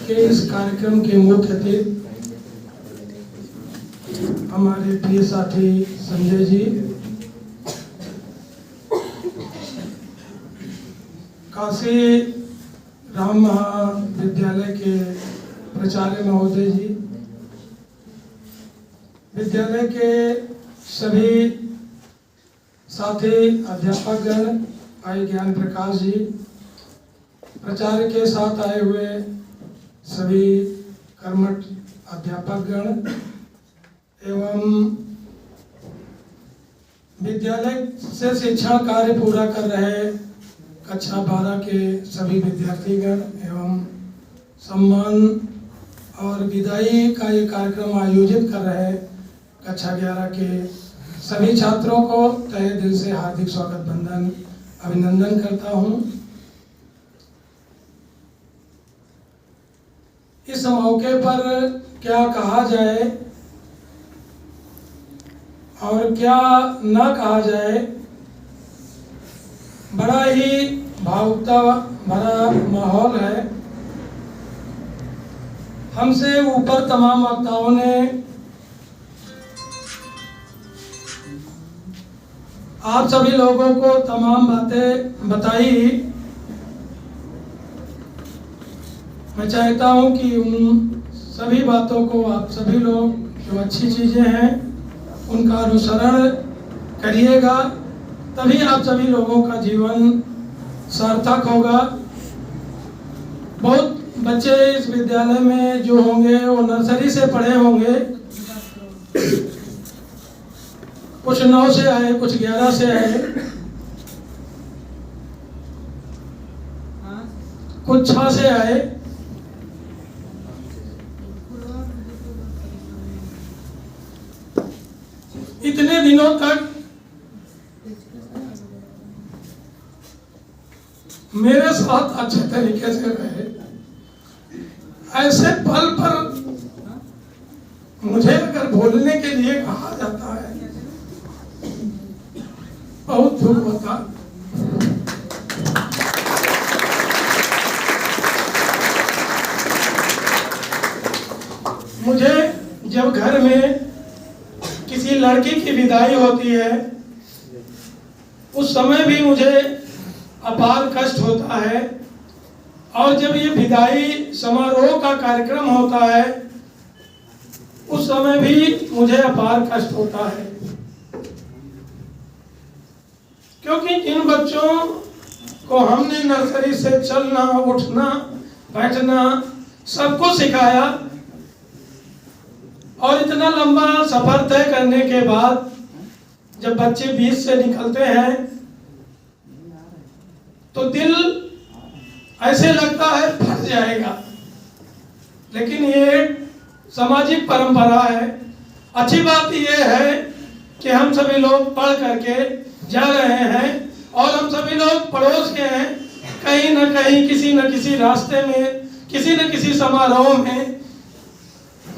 के इस कार्यक्रम के मुख्य अतिथि हमारे प्रिय साथी संजय जी, काशी राम महाविद्यालय के प्राचार्य महोदय जी, विद्यालय के सभी साथी अध्यापकगण, भाई ज्ञान प्रकाश जी, प्राचार्य के साथ आए हुए सभी कर्मठ अध्यापकगण एवं विद्यालय से शिक्षण कार्य पूरा कर रहे कक्षा 12 के सभी विद्यार्थीगण एवं सम्मान और विदाई का ये कार्यक्रम आयोजित कर रहे कक्षा 11 के सभी छात्रों को तहे दिल से हार्दिक स्वागत वंदन अभिनंदन करता हूँ। इस मौके पर क्या कहा जाए और क्या ना कहा जाए, बड़ा ही भावुकता भरा माहौल है। हमसे ऊपर तमाम वक्ताओं ने आप सभी लोगों को तमाम बातें बताई। मैं चाहता हूं कि उन सभी बातों को आप सभी लोग, जो अच्छी चीज़ें हैं उनका अनुसरण करिएगा, तभी आप सभी लोगों का जीवन सार्थक होगा। बहुत बच्चे इस विद्यालय में जो होंगे वो नर्सरी से पढ़े होंगे, कुछ 9 से आए, कुछ 11 से आए, कुछ 6 से आए। इतने दिनों तक मेरे साथ अच्छे तरीके से रहे। ऐसे पल पर मुझे अगर बोलने के लिए कहा जाता है, बहुत दुख होता। मुझे जब घर में किसी लड़की की विदाई होती है, उस समय भी मुझे अपार कष्ट होता है, और जब ये विदाई समारोह का कार्यक्रम होता है उस समय भी मुझे अपार कष्ट होता है। क्योंकि इन बच्चों को हमने नर्सरी से चलना, उठना, बैठना सबको सिखाया, और इतना लंबा सफर तय करने के बाद जब बच्चे बीच से निकलते हैं तो दिल ऐसे लगता है फट जाएगा। लेकिन ये सामाजिक परंपरा है। अच्छी बात ये है कि हम सभी लोग पढ़ करके जा रहे हैं, और हम सभी लोग पड़ोस के हैं। कहीं न कहीं किसी न किसी रास्ते में, किसी न किसी समारोह में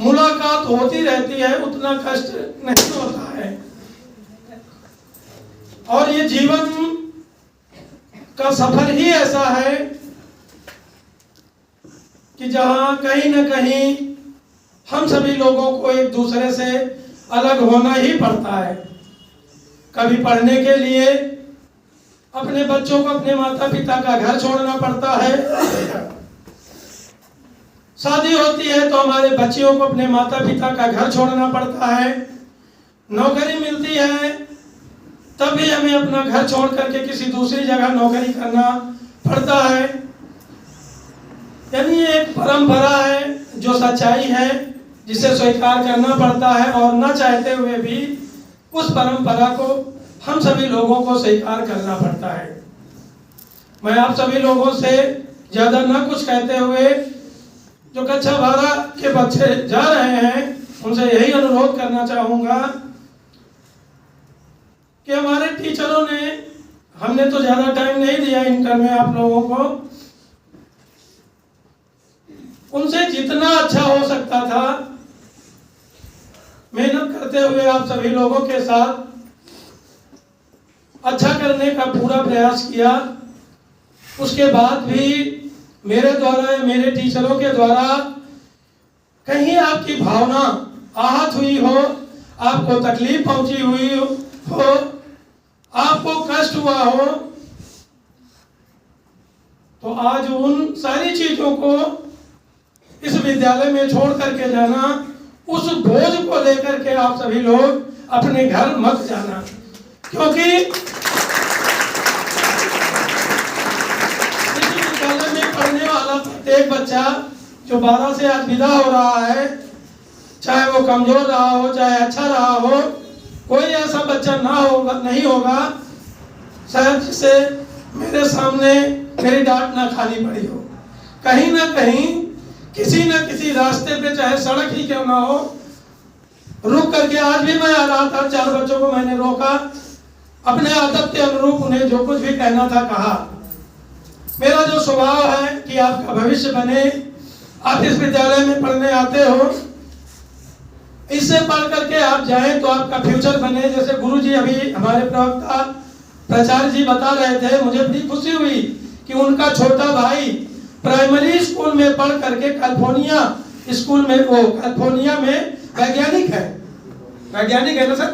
मुलाकात होती रहती है, उतना कष्ट नहीं होता है। और ये जीवन का सफर ही ऐसा है कि जहां कहीं न कहीं हम सभी लोगों को एक दूसरे से अलग होना ही पड़ता है। कभी पढ़ने के लिए अपने बच्चों को अपने माता पिता का घर छोड़ना पड़ता है, शादी होती है तो हमारे बच्चियों को अपने माता पिता का घर छोड़ना पड़ता है, नौकरी मिलती है तब भी हमें अपना घर छोड़ करके किसी दूसरी जगह नौकरी करना पड़ता है। यानी ये एक परंपरा है जो सच्चाई है, जिसे स्वीकार करना पड़ता है, और न चाहते हुए भी उस परंपरा को हम सभी लोगों को स्वीकार करना पड़ता है। मैं आप सभी लोगों से ज़्यादा न कुछ कहते हुए, जो कक्षा 12 के बच्चे जा रहे हैं उनसे यही अनुरोध करना चाहूँगा कि हमारे टीचरों ने, हमने तो ज़्यादा टाइम नहीं दिया इंटर में आप लोगों को, उनसे जितना अच्छा हो सकता था मेहनत करते हुए आप सभी लोगों के साथ अच्छा करने का पूरा प्रयास किया। उसके बाद भी मेरे द्वारा, मेरे टीचरों के द्वारा कहीं आपकी भावना आहत हुई हो, आपको तकलीफ पहुंची हुई हो, आपको कष्ट हुआ हो, तो आज उन सारी चीजों को इस विद्यालय में छोड़ करके जाना, उस बोझ को लेकर के आप सभी लोग अपने घर मत जाना, क्योंकि इस विद्यालय में पढ़ने वाला प्रत्येक बच्चा जो 12 से आज विदा हो रहा है, चाहे वो कमजोर रहा हो चाहे अच्छा रहा हो, कोई ऐसा बच्चा नहीं होगा शायद जिसे मेरे सामने मेरी डांट ना खानी पड़ी हो। कहीं ना कहीं किसी न किसी रास्ते पे, चाहे सड़क ही क्यों ना हो, रुक करके, आज भी मैं आ रहा था, 4 बच्चों को मैंने रोका, अपने आदत के अनुरूप उन्हें जो कुछ भी कहना था कहा। मेरा जो स्वभाव है कि आपका भविष्य बने, आप इस विद्यालय में पढ़ने आते हो, इससे पढ़ करके आप जाएं तो आपका फ्यूचर बने। जैसे गुरुजी अभी हमारे प्रवक्ता प्राचार्य जी बता रहे थे, मुझे बड़ी खुशी हुई कि उनका छोटा भाई प्राइमरी स्कूल में पढ़ करके कैलिफोर्निया स्कूल में, वो कैलिफोर्निया में वैज्ञानिक है। वैज्ञानिक है ना सर?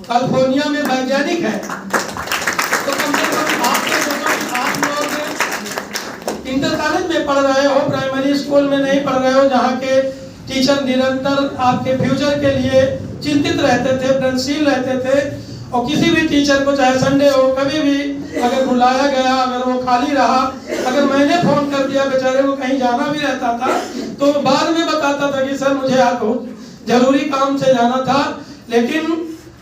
कैलिफोर्निया में वैज्ञानिक है। तो कम से कम आप लोग इंटर कॉलेज में पढ़ रहे हो, प्राइमरी स्कूल में नहीं पढ़ रहे हो, जहाँ के टीचर निरंतर आपके फ्यूचर के लिए चिंतित रहते थे, प्रयत्नशील रहते थे। और किसी भी टीचर को, चाहे संडे हो, कभी भी अगर बुलाया गया, अगर वो खाली रहा, अगर मैंने फोन कर दिया, बेचारे को कहीं जाना भी रहता था, तो बाद में बताता था कि सर मुझे आज बहुत जरूरी काम से जाना था, लेकिन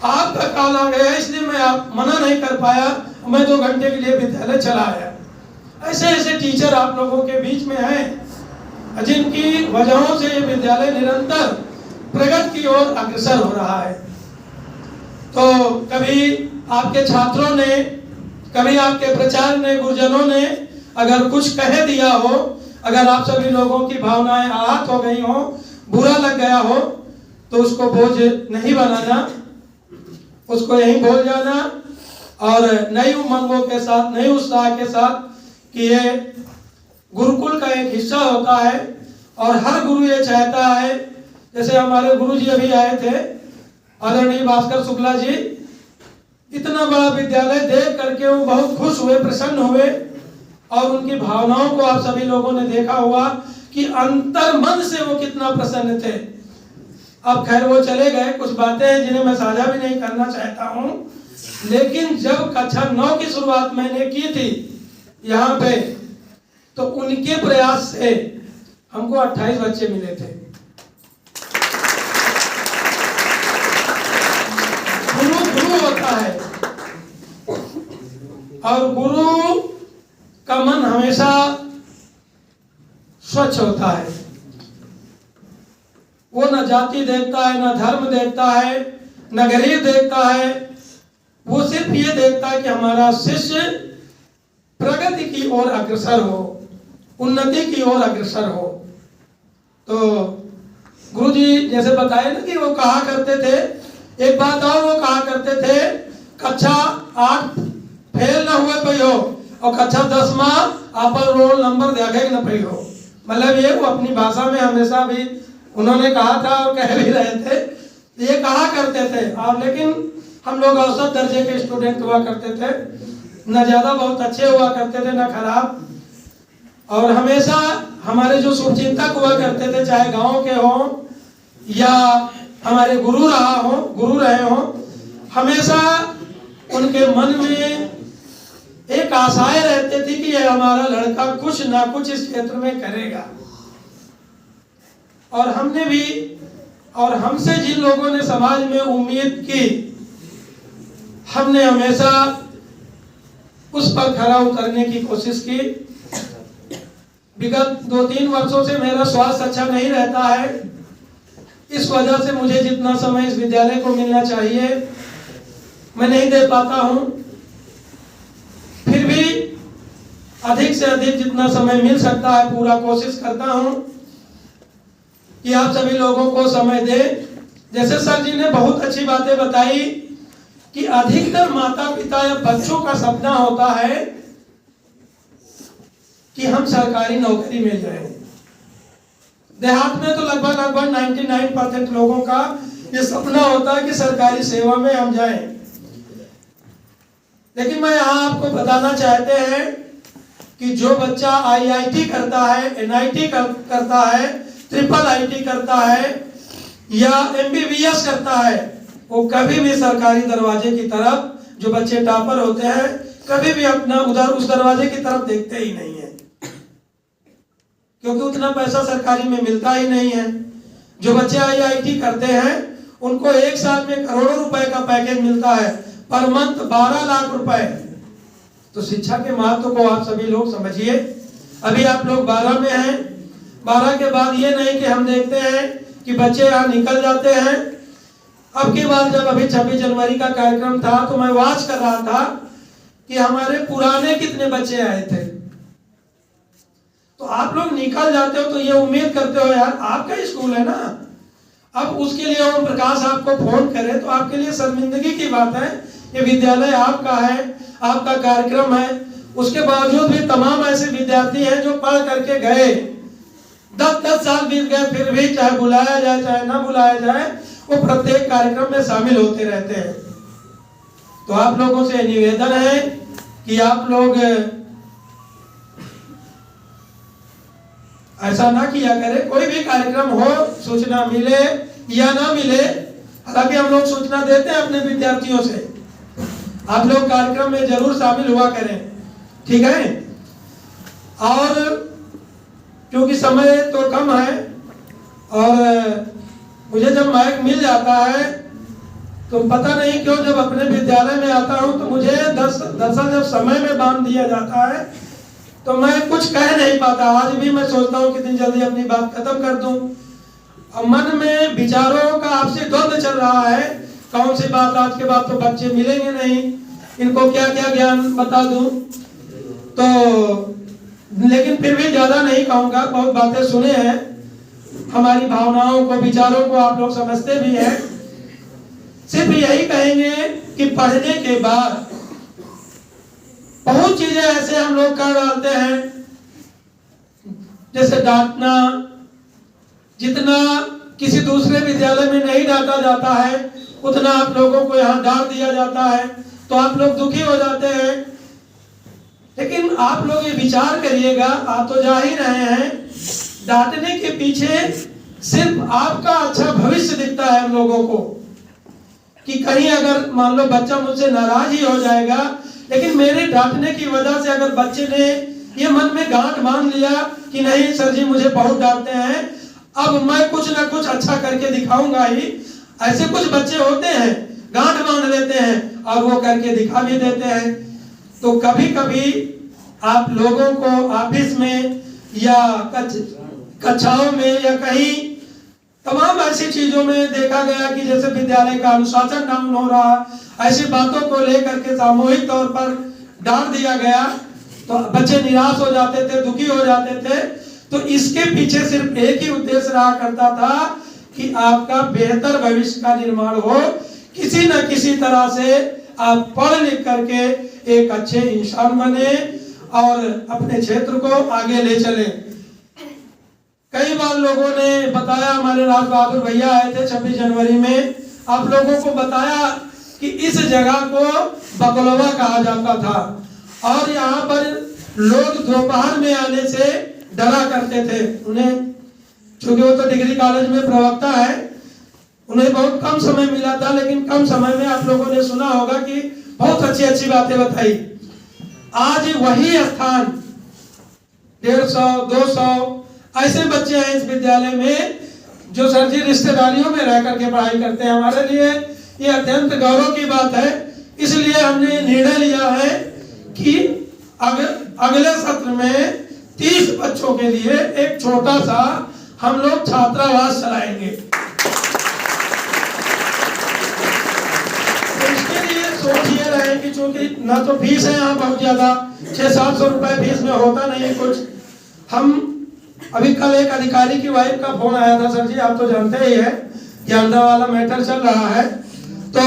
आपका कॉल आ गया इसलिए मैं आप मना नहीं कर पाया, मैं 2 घंटे के लिए विद्यालय चला आया। ऐसे ऐसे टीचर आप लोगों के बीच में हैं, जिनकी वजहों से ये विद्यालय निरंतर प्रगति की ओर अग्रसर हो रहा है। तो कभी आपके छात्रों ने, कभी आपके प्रचार ने, गुरुजनों ने अगर कुछ कह दिया हो, अगर आप सभी लोगों की भावनाएं आहत हो गई हो, बुरा लग गया हो, तो उसको बोझ नहीं बनाना, उसको यहीं भूल जाना और नई उमंगों के साथ, नई उत्साह के साथ कि ये गुरुकुल का एक हिस्सा होता है और हर गुरु ये चाहता है। जैसे हमारे गुरु जी अभी आए थे, आदरणीय भास्कर शुक्ला जी, इतना बड़ा विद्यालय देख करके वो बहुत खुश हुए, प्रसन्न हुए और उनकी भावनाओं को आप सभी लोगों ने देखा हुआ कि अंतर मन से वो कितना प्रसन्न थे। अब खैर वो चले गए, कुछ बातें हैं जिन्हें मैं साझा भी नहीं करना चाहता हूँ, लेकिन जब कक्षा 9 की शुरुआत मैंने की थी यहाँ पे, तो उनके प्रयास से हमको 28 बच्चे मिले थे। गुरु होता है और गुरु का मन हमेशा स्वच्छ होता है। वो न जाति देखता है, न धर्म देखता है, न गरीब देखता है, वो सिर्फ ये देखता है कि हमारा शिष्य प्रगति की ओर अग्रसर हो, उन्नति की ओर अग्रसर हो। तो गुरुजी जैसे बताए ना कि वो कहा करते थे, एक बात और वो कहा करते थे, कक्षा 8 फेल न हुए पे हो और कक्षा 10 आप रोल नंबर देखे न पे हो। मतलब ये वो अपनी भाषा में हमेशा भी उन्होंने कहा था और कह भी रहे थे, ये कहा करते थे। और लेकिन हम लोग औसत दर्जे के स्टूडेंट हुआ करते थे, न ज्यादा बहुत अच्छे हुआ करते थे न खराब। और हमेशा हमारे जो शुभचिंतक हुआ करते थे, चाहे गांव के हो या हमारे गुरु रहे हो, हमेशा उनके मन में एक आशाएं रहती थी कि ये हमारा लड़का कुछ ना कुछ इस क्षेत्र में करेगा। और हमने भी, और हमसे जिन लोगों ने समाज में उम्मीद की, हमने हमेशा उस पर खरा उतरने की कोशिश की। विगत 2-3 वर्षों से मेरा स्वास्थ्य अच्छा नहीं रहता है, इस वजह से मुझे जितना समय इस विद्यालय को मिलना चाहिए मैं नहीं दे पाता हूं। फिर भी अधिक से अधिक जितना समय मिल सकता है पूरा कोशिश करता हूं कि आप सभी लोगों को समय दे। जैसे सर जी ने बहुत अच्छी बातें बताई कि अधिकतर माता पिता या बच्चों का सपना होता है कि हम सरकारी नौकरी मिल जाए। देहात में तो लगभग 99% लोगों का ये सपना होता है कि सरकारी सेवा में हम जाएं। लेकिन मैं यहाँ आपको बताना चाहते हैं कि जो बच्चा IIT करता है, NIT करता है, ट्रिपल IT करता है या MBBS करता है, वो कभी भी सरकारी दरवाजे की तरफ, जो बच्चे टॉपर होते हैं, कभी भी अपना उधर उस दरवाजे की तरफ देखते ही नहीं है, क्योंकि उतना पैसा सरकारी में मिलता ही नहीं है। जो बच्चे IIT करते हैं उनको एक साल में करोड़ों रुपए का पैकेज मिलता है, पर मंथ 12 लाख रुपए। तो शिक्षा के महत्व को आप सभी लोग समझिए। अभी आप लोग 12 में हैं, 12 के बाद ये नहीं कि हम देखते हैं कि बच्चे यहाँ निकल जाते हैं। अब की बार जब अभी 26 जनवरी का कार्यक्रम था तो मैं वाच कर रहा था कि हमारे पुराने कितने बच्चे आए थे। तो आप लोग निकल जाते हो तो ये उम्मीद करते हो यार आपका ही स्कूल है ना, अब उसके लिए ओम प्रकाश आपको फोन करे तो आपके लिए शर्मिंदगी की बात है। ये विद्यालय आपका है, आपका कार्यक्रम है, उसके बावजूद भी तमाम ऐसे विद्यार्थी हैं जो पढ़ करके गए, 10-10 साल बीत गए, फिर भी चाहे बुलाया जाए चाहे ना बुलाया जाए वो प्रत्येक कार्यक्रम में शामिल होते रहते हैं। तो आप लोगों से निवेदन है कि आप लोग ऐसा ना किया करें। कोई भी कार्यक्रम हो, सूचना मिले या ना मिले, हालांकि हम लोग सूचना देते हैं अपने विद्यार्थियों से, आप लोग कार्यक्रम में जरूर शामिल हुआ करें, ठीक है। और क्योंकि समय तो कम है और मुझे जब माइक मिल जाता है तो पता नहीं क्यों जब अपने विद्यालय में आता हूं तो मुझे दरअसल जब समय में बांध दिया जाता है तो मैं कुछ कह नहीं पाता। आज भी मैं सोचता हूँ कितनी जल्दी अपनी बात खत्म कर दूं। अब मन में विचारों का आपसे द्वंद्व चल रहा है, कौन सी बात, आज के बाद तो बच्चे मिलेंगे नहीं, इनको क्या क्या ज्ञान बता दूं। तो लेकिन फिर भी ज्यादा नहीं कहूंगा, बहुत बातें सुने हैं, हमारी भावनाओं को, विचारों को आप लोग समझते भी हैं। सिर्फ यही कहेंगे कि पढ़ने के बाद बहुत चीजें ऐसे हम लोग कर डालते हैं, जैसे डांटना, जितना किसी दूसरे विद्यालय में नहीं डांटा जाता है उतना आप लोगों को यहाँ डांट दिया जाता है, तो आप लोग दुखी हो जाते हैं। लेकिन आप लोग ये विचार करिएगा, आप तो जा ही रहे हैं, डांटने के पीछे सिर्फ आपका अच्छा भविष्य दिखता है हम लोगों को, कि कहीं अगर मान लो बच्चा मुझसे नाराज ही हो जाएगा, लेकिन मेरे डांटने की वजह से अगर बच्चे ने ये मन में गांठ बांध लिया कि नहीं सर जी मुझे बहुत डांटते हैं, अब मैं कुछ ना कुछ अच्छा करके दिखाऊंगा ही। ऐसे कुछ बच्चे होते हैं गांठ बांध लेते हैं और वो करके दिखा भी देते हैं। तो कभी कभी आप लोगों को ऑफिस में या कक्षाओं में या कहीं तमाम ऐसी चीजों में देखा गया कि जैसे विद्यालय का अनुशासन डाउन हो रहा, ऐसी बातों को लेकर के सामूहिक तौर पर डांट दिया गया तो बच्चे निराश हो जाते थे, दुखी हो जाते थे। तो इसके पीछे सिर्फ एक ही उद्देश्य रहा करता था कि आपका बेहतर भविष्य का निर्माण हो, किसी न किसी तरह से आप पढ़ लिख करके एक अच्छे इंसान बने और अपने क्षेत्र को आगे ले चले। कई बार लोगों ने बताया, हमारे राज बहादुर भैया आए थे 26 जनवरी में, आप लोगों को बताया कि इस जगह को बकलवा कहा जाता था और यहाँ पर लोग दोपहर में आने से डरा करते थे। उन्हें, चूंकि वो तो डिग्री कॉलेज में प्रवक्ता है, उन्हें बहुत कम समय मिला था, लेकिन कम समय में आप लोगों ने सुना होगा कि बहुत अच्छी अच्छी बातें बताई। आज वही स्थान 150-200 ऐसे बच्चे हैं इस विद्यालय में जो सर जी रिश्तेदारियों में रह करके पढ़ाई करते हैं। हमारे लिए ये अत्यंत गौरव की बात है। इसलिए हमने निर्णय लिया है कि अगले सत्र में 30 बच्चों के लिए एक छोटा सा हम लोग छात्रावास चलाएंगे। तो इसके लिए सोच ये रहे कि चूंकि ना तो फीस है यहाँ बहुत ज्यादा, 600-700 रुपए फीस में होता नहीं कुछ। हम अभी कल एक अधिकारी की वाइफ का फोन आया था, सर जी आप तो जानते ही है ज्ञानदा वाला मैटर चल रहा है, तो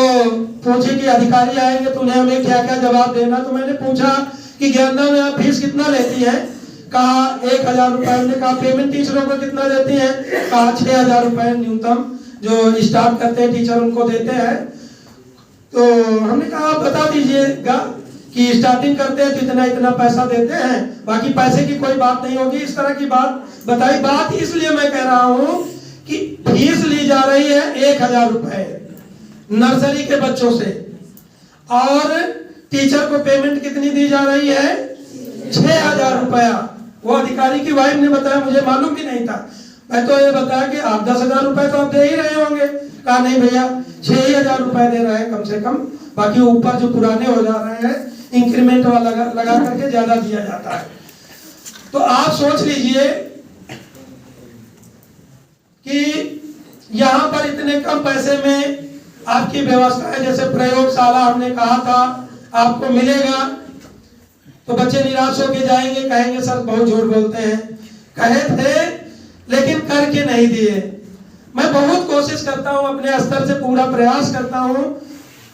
पूछे कि अधिकारी आएंगे तो उन्हें हमें क्या क्या जवाब देना। तो मैंने पूछा कि ज्ञानदा में आप फीस कितना लेती है, कहा 1,000 रुपए, हमने कहा पेमेंट टीचरों को कितना देती हैं, कहा 6,000 रुपए न्यूनतम जो स्टार्ट करते हैं टीचर उनको देते हैं। तो हमने कहा आप बता दीजिएगा कि स्टार्टिंग करते हैं तो इतना इतना पैसा देते हैं, बाकी पैसे की कोई बात नहीं होगी। इस तरह की बात बताई। बात इसलिए मैं कह रहा हूं कि फीस ली जा रही है 1,000 रुपए नर्सरी के बच्चों से, और टीचर को पेमेंट कितनी दी जा रही है, 6,000 रुपया। वो अधिकारी की वाइफ ने बताया, मुझे मालूम भी नहीं था। मैं तो ये बताया कि आप 10,000 रुपए तो आप दे ही रहे होंगे। कहा नहीं भैया 6,000 रुपए दे रहे हैं कम से कम, बाकी ऊपर जो पुराने हो जा रहे हैं इंक्रीमेंट वाला लगा करके ज्यादा दिया जाता है। तो आप सोच लीजिए कि यहाँ पर इतने कम पैसे में आपकी व्यवस्था है। जैसे प्रयोगशाला हमने कहा था आपको मिलेगा, तो बच्चे निराश होकर जाएंगे, कहेंगे सर बहुत झूठ बोलते हैं। कहे थे लेकिन करके नहीं दिए। मैं बहुत कोशिश करता हूं, अपने स्तर से पूरा प्रयास करता हूं,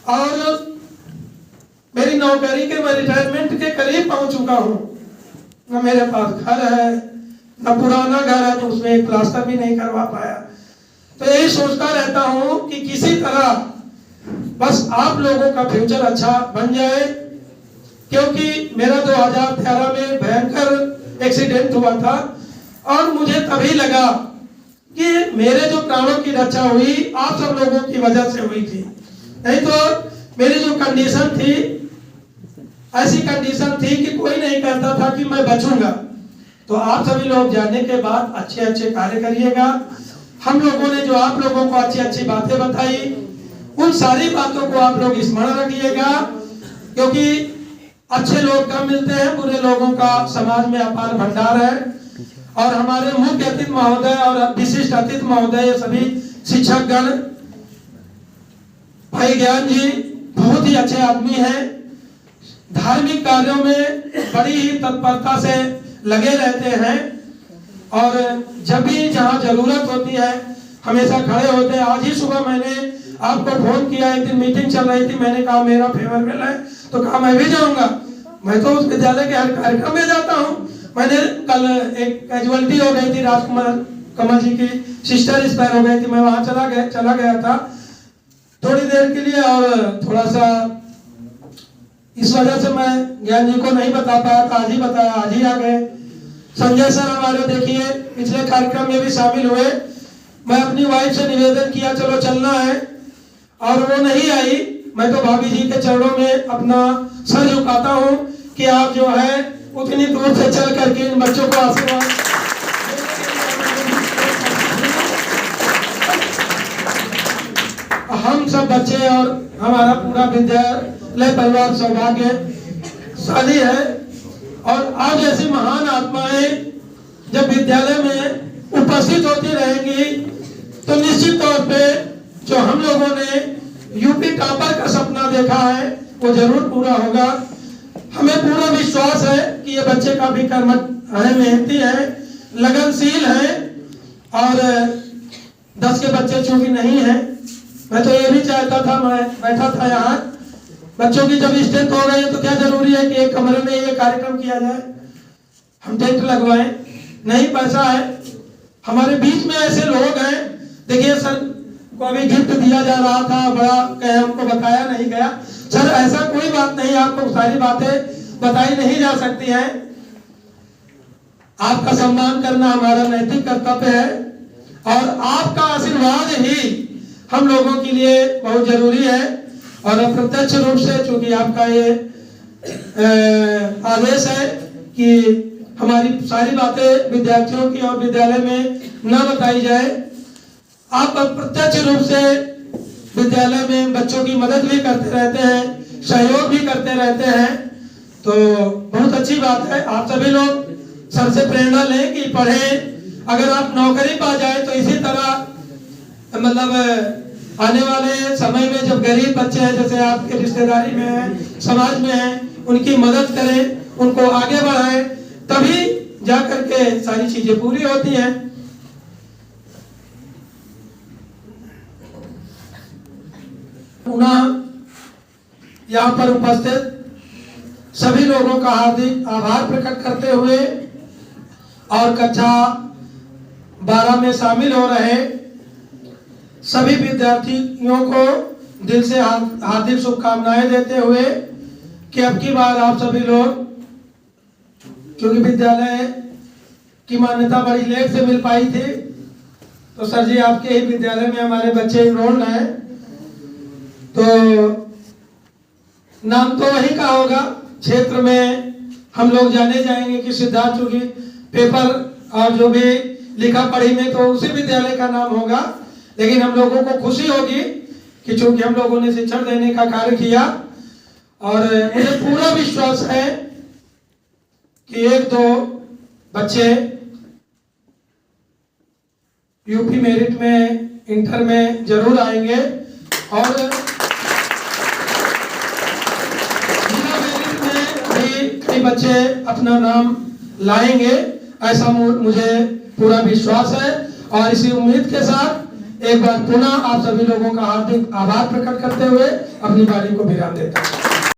और मेरी नौकरी के, मैं रिटायरमेंट के करीब पहुंच चुका हूं। न मेरे पास घर है, न पुराना घर है, तो उसमें एक प्लास्टर भी नहीं करवा पाया। तो यही सोचता रहता हूं कि किसी तरह बस आप लोगों का फ्यूचर अच्छा बन जाए, क्योंकि मेरा 2013 में भयंकर एक्सीडेंट हुआ था, और मुझे तभी लगा कि मेरे जो प्राणों की रक्षा हुई आप सब लोगों की वजह से हुई थी। नहीं तो मेरी जो कंडीशन थी, ऐसी कंडीशन थी कि कोई नहीं कहता था कि मैं बचूंगा। तो आप सभी लोग जाने के बाद अच्छे अच्छे कार्य करिएगा। हम लोगों ने जो आप लोगों को अच्छी अच्छी बातें बताई, उन सारी बातों को आप लोग स्मरण रखिएगा, क्योंकि अच्छे लोग कम मिलते हैं, बुरे लोगों का समाज में अपार भंडार है। और हमारे मुख्य अतिथि महोदय और विशिष्ट अतिथि महोदय, सभी शिक्षक गण, भाई ज्ञान जी बहुत ही अच्छे आदमी हैं, धार्मिक कार्यों में बड़ी ही तत्परता से लगे रहते हैं, और जब भी जहाँ जरूरत होती है हमेशा खड़े होते हैं। आज ही सुबह मैंने आपको फोन किया, एक दिन मीटिंग चल रही थी, मैंने कहा मेरा फेवरवेल है, तो कहा मैं भी जाऊंगा। मैं तो उस विद्यालय के हर कार्यक्रम में जाता हूँ। मैंने कल एक कैजुअलिटी हो गई थी, राजकुमार कमल जी की सिस्टर एक्सपायर हो गई थी, मैं वहां चला गया था थोड़ी देर के लिए, और थोड़ा सा इस वजह से मैं ज्ञान जी को नहीं बता पाया था। आज ही बताया, आज ही आ गए। संजय सर हमारे देखिए पिछले कार्यक्रम में भी शामिल हुए। मैं अपनी वाइफ से निवेदन किया चलो चलना है, और वो नहीं आई। मैं तो भाभी जी के चरणों में अपना सर झुकाता हूँ कि आप जो है उतनी दूर से चल करके इन बच्चों को आशीर्वाद। हम सब बच्चे और हमारा पूरा विद्यालय परिवार सौभाग्यशाली है, और आप जैसी महान आत्माएं जब विद्यालय में उपस्थित होती रहेंगी तो निश्चित तौर पे जो हम लोगों ने यूपी टॉपर का सपना देखा है वो जरूर पूरा होगा। हमें पूरा विश्वास है कि ये बच्चे काफी कर्मठ है, मेहनती है, लगनशील है, और 10 के बच्चे चूंकि नहीं है। मैं तो ये भी चाहता था, मैं बैठा था यहाँ, बच्चों की जब स्ट्रेंथ हो गई है तो क्या जरूरी है कि एक कमरे में ये कार्यक्रम किया जाए, हम टेंट लगवाएं? नहीं, पैसा है। हमारे बीच में ऐसे लोग हैं, देखिए सर को अभी गिफ्ट दिया जा रहा था, बड़ा कहे हमको बताया नहीं गया। सर ऐसा कोई बात नहीं, आपको सारी बातें बताई नहीं जा सकती हैं। आपका सम्मान करना हमारा नैतिक कर्तव्य है, और आपका आशीर्वाद ही हम लोगों के लिए बहुत जरूरी है। और अप्रत्यक्ष रूप से चूंकि आपका ये आदेश है कि हमारी सारी बातें विद्यार्थियों की और विद्यालय में न बताई जाए, आप अप्रत्यक्ष रूप से विद्यालय में बच्चों की मदद भी करते रहते हैं, सहयोग भी करते रहते हैं, तो बहुत अच्छी बात है। आप सभी लोग सर से प्रेरणा लें कि पढ़ें। अगर आप नौकरी पा जाए तो इसी तरह मतलब आने वाले समय में जब गरीब बच्चे हैं, जैसे आपके रिश्तेदारी में हैं, समाज में हैं, उनकी मदद करें, उनको आगे बढ़ाएं, तभी जाकर के सारी चीजें पूरी होती हैं। पुनः यहाँ पर उपस्थित सभी लोगों का हार्दिक आभार प्रकट करते हुए और कक्षा 12 में शामिल हो रहे सभी विद्यार्थियों को दिल से हार्दिक शुभकामनाएं देते हुए कि अब की बार आप सभी लोग, क्योंकि विद्यालय की मान्यता बड़ी लेट से मिल पाई थी, तो सर जी आपके ही विद्यालय में हमारे बच्चे इनरोल्ड हैं, तो नाम तो वही का होगा। क्षेत्र में हम लोग जाने जाएंगे कि सिद्धार्थ, चूंकि पेपर और जो भी लिखा पढ़ी में तो उसी विद्यालय का नाम होगा, लेकिन हम लोगों को खुशी होगी कि चूंकि हम लोगों ने शिक्षण देने का कार्य किया, और मुझे पूरा विश्वास है कि एक दो बच्चे यूपी मेरिट में, इंटर में जरूर आएंगे और जिला मेरिट में भी कई बच्चे अपना नाम लाएंगे, ऐसा मुझे पूरा विश्वास है। और इसी उम्मीद के साथ एक बार पुनः आप सभी लोगों का हार्दिक आभार प्रकट करते हुए अपनी बारी को विराम देता हूं।